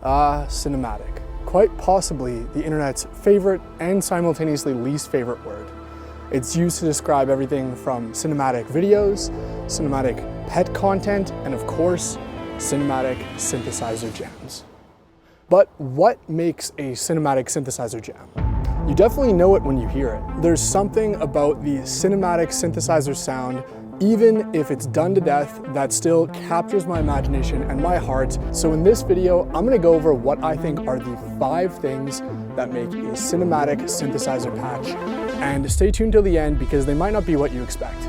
Cinematic. Quite possibly the internet's favorite and simultaneously least favorite word. It's used to describe everything from cinematic videos, cinematic pet content, and of course, cinematic synthesizer jams. But what makes a cinematic synthesizer jam? You definitely know it when you hear it. There's something about the cinematic synthesizer sound, even if it's done to death, that still captures my imagination and my heart. So in this video, I'm gonna go over what I think are the 5 things that make a cinematic synthesizer patch. And stay tuned till the end because they might not be what you expect.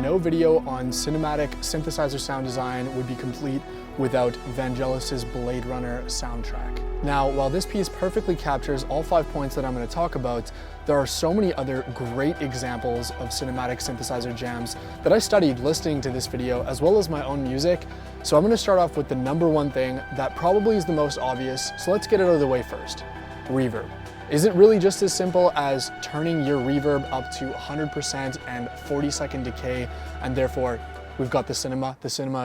No video on cinematic synthesizer sound design would be complete without Vangelis's Blade Runner soundtrack. Now, while this piece perfectly captures all 5 points that I'm going to talk about, there are so many other great examples of cinematic synthesizer jams that I studied listening to this video as well as my own music. So I'm going to start off with the #1 thing that probably is the most obvious, so let's get it out of the way first. Reverb. Is it really just as simple as turning your reverb up to 100% and 40-second decay, and therefore we've got the cinema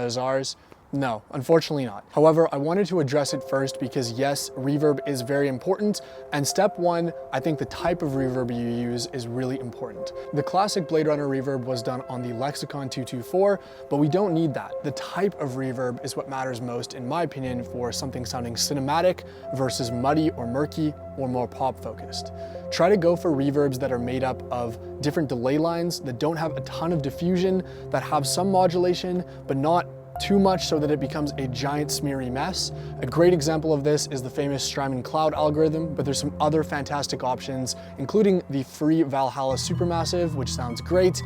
is ours? No, unfortunately not. However, I wanted to address it first because yes, reverb is very important, and step 1, I think the type of reverb you use is really important. The classic Blade Runner reverb was done on the Lexicon 224, but we don't need that. The type of reverb is what matters most, in my opinion, for something sounding cinematic versus muddy or murky or more pop focused. Try to go for reverbs that are made up of different delay lines, that don't have a ton of diffusion, that have some modulation, but not too much so that it becomes a giant smeary mess. A great example of this is the famous Strymon Cloud algorithm, but there's some other fantastic options, including the free Valhalla Supermassive, which sounds great.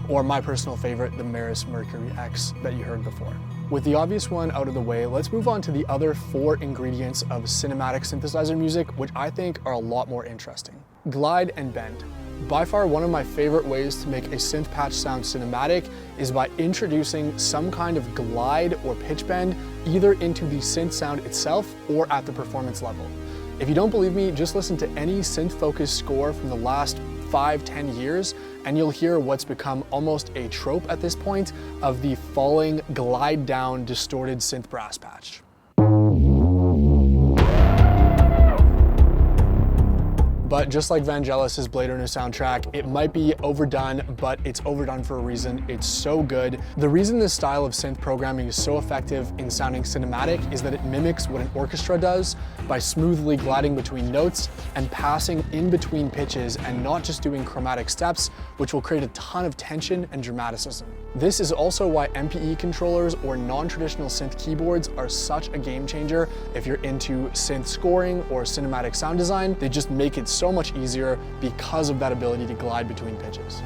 Or my personal favorite, the Maris Mercury X that you heard before. With the obvious one out of the way, let's move on to the other 4 ingredients of cinematic synthesizer music, which I think are a lot more interesting. Glide and bend. By far one of my favorite ways to make a synth patch sound cinematic is by introducing some kind of glide or pitch bend either into the synth sound itself or at the performance level. If you don't believe me, just listen to any synth-focused score from the last 5-10 years, and you'll hear what's become almost a trope at this point of the falling, glide down, distorted synth brass patch. But just like Vangelis's Blade Runner soundtrack, it might be overdone, but it's overdone for a reason. It's so good. The reason this style of synth programming is so effective in sounding cinematic is that it mimics what an orchestra does by smoothly gliding between notes and passing in between pitches and not just doing chromatic steps, which will create a ton of tension and dramaticism. This is also why MPE controllers or non-traditional synth keyboards are such a game changer if you're into synth scoring or cinematic sound design. They just make it so much easier because of that ability to glide between pitches.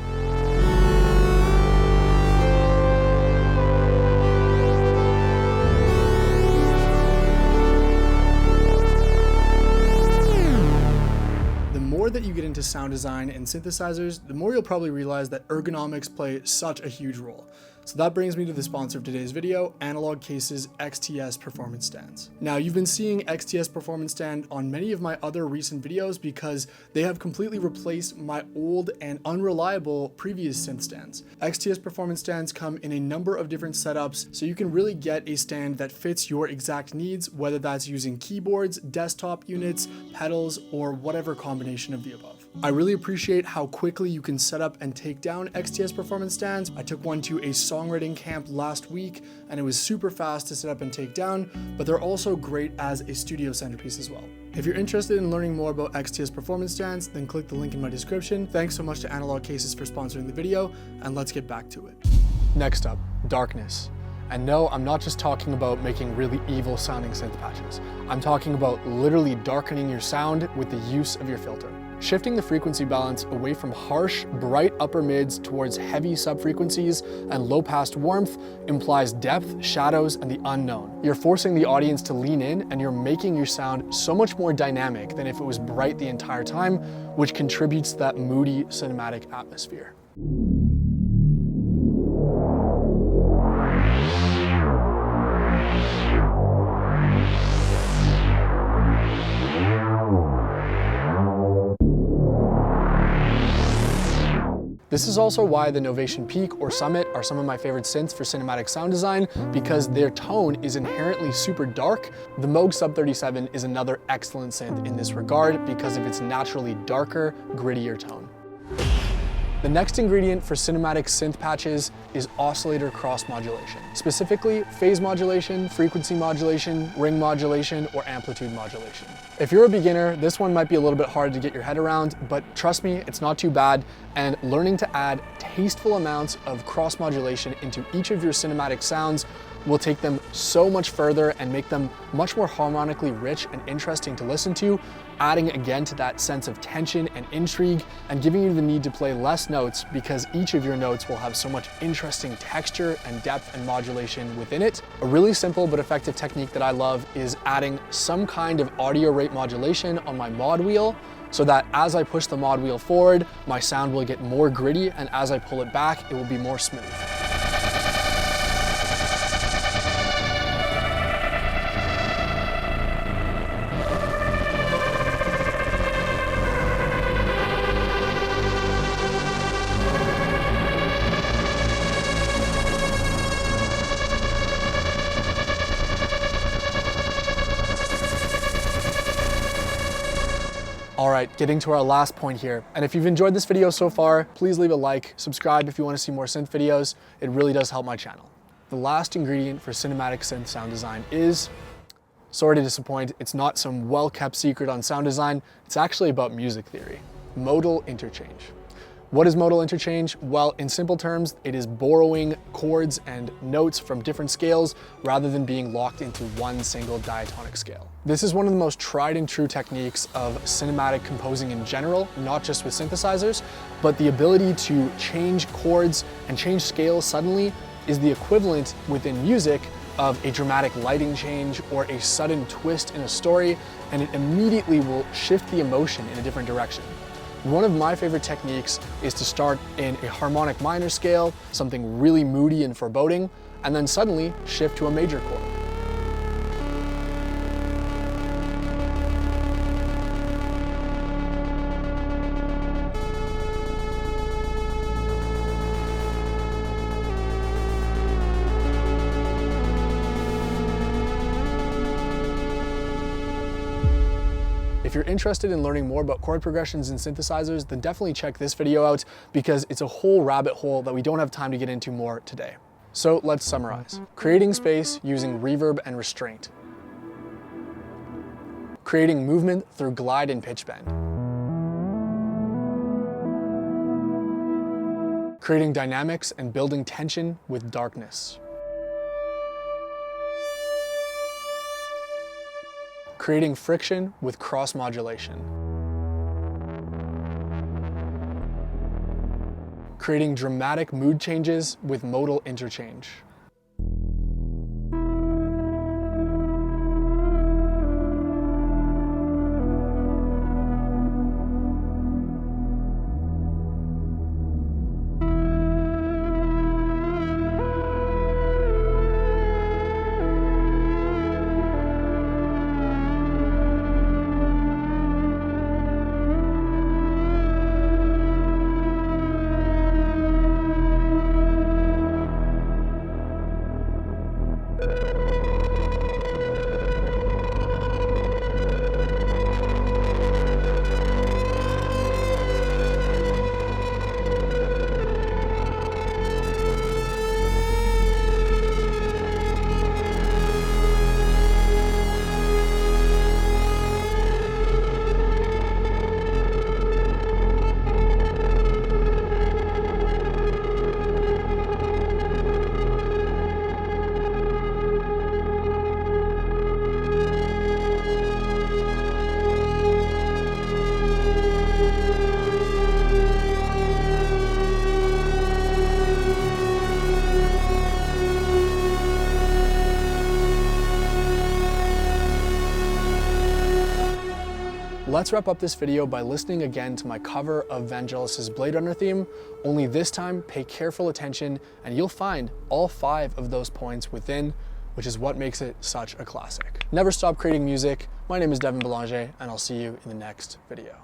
The more that you get into sound design and synthesizers, the more you'll probably realize that ergonomics play such a huge role. So that brings me to the sponsor of today's video, Analog Case's XTS Performance Stands. Now, you've been seeing XTS Performance Stand on many of my other recent videos because they have completely replaced my old and unreliable previous synth stands. XTS Performance Stands come in a number of different setups, so you can really get a stand that fits your exact needs, whether that's using keyboards, desktop units, pedals, or whatever combination of the above. I really appreciate how quickly you can set up and take down XTS Performance Stands. I took one to a songwriting camp last week and it was super fast to set up and take down, but they're also great as a studio centerpiece as well. If you're interested in learning more about XTS Performance Stands, then click the link in my description. Thanks so much to Analog Cases for sponsoring the video, and let's get back to it. Next up, darkness. And no, I'm not just talking about making really evil sounding synth patches. I'm talking about literally darkening your sound with the use of your filter. Shifting the frequency balance away from harsh, bright upper mids towards heavy subfrequencies and low past warmth implies depth, shadows, and the unknown. You're forcing the audience to lean in, and you're making your sound so much more dynamic than if it was bright the entire time, which contributes to that moody cinematic atmosphere. This is also why the Novation Peak or Summit are some of my favorite synths for cinematic sound design, because their tone is inherently super dark. The Moog Sub 37 is another excellent synth in this regard because of its naturally darker, grittier tone. The next ingredient for cinematic synth patches is oscillator cross modulation, specifically phase modulation, frequency modulation, ring modulation, or amplitude modulation. If you're a beginner, this one might be a little bit hard to get your head around, but trust me, it's not too bad, and learning to add tasteful amounts of cross modulation into each of your cinematic sounds will take them so much further and make them much more harmonically rich and interesting to listen to, adding again to that sense of tension and intrigue and giving you the need to play less notes because each of your notes will have so much interesting texture and depth and modulation within it. A really simple but effective technique that I love is adding some kind of audio rate modulation on my mod wheel so that as I push the mod wheel forward, my sound will get more gritty, and as I pull it back, it will be more smooth. All right, getting to our last point here. And if you've enjoyed this video so far, please leave a like, subscribe if you want to see more synth videos. It really does help my channel. The last ingredient for cinematic synth sound design is, sorry to disappoint, it's not some well-kept secret on sound design. It's actually about music theory, modal interchange. What is modal interchange? Well, in simple terms, it is borrowing chords and notes from different scales rather than being locked into one single diatonic scale. This is one of the most tried and true techniques of cinematic composing in general, not just with synthesizers, but the ability to change chords and change scales suddenly is the equivalent within music of a dramatic lighting change or a sudden twist in a story, and it immediately will shift the emotion in a different direction. One of my favorite techniques is to start in a harmonic minor scale, something really moody and foreboding, and then suddenly shift to a major chord. If you're interested in learning more about chord progressions and synthesizers, then definitely check this video out because it's a whole rabbit hole that we don't have time to get into more today. So let's summarize. Creating space using reverb and restraint. Creating movement through glide and pitch bend. Creating dynamics and building tension with darkness. Creating friction with cross modulation. Creating dramatic mood changes with modal interchange. Let's wrap up this video by listening again to my cover of Vangelis's Blade Runner theme, only this time pay careful attention and you'll find all 5 of those points within, which is what makes it such a classic. Never stop creating music. My name is Devin Belanger and I'll see you in the next video.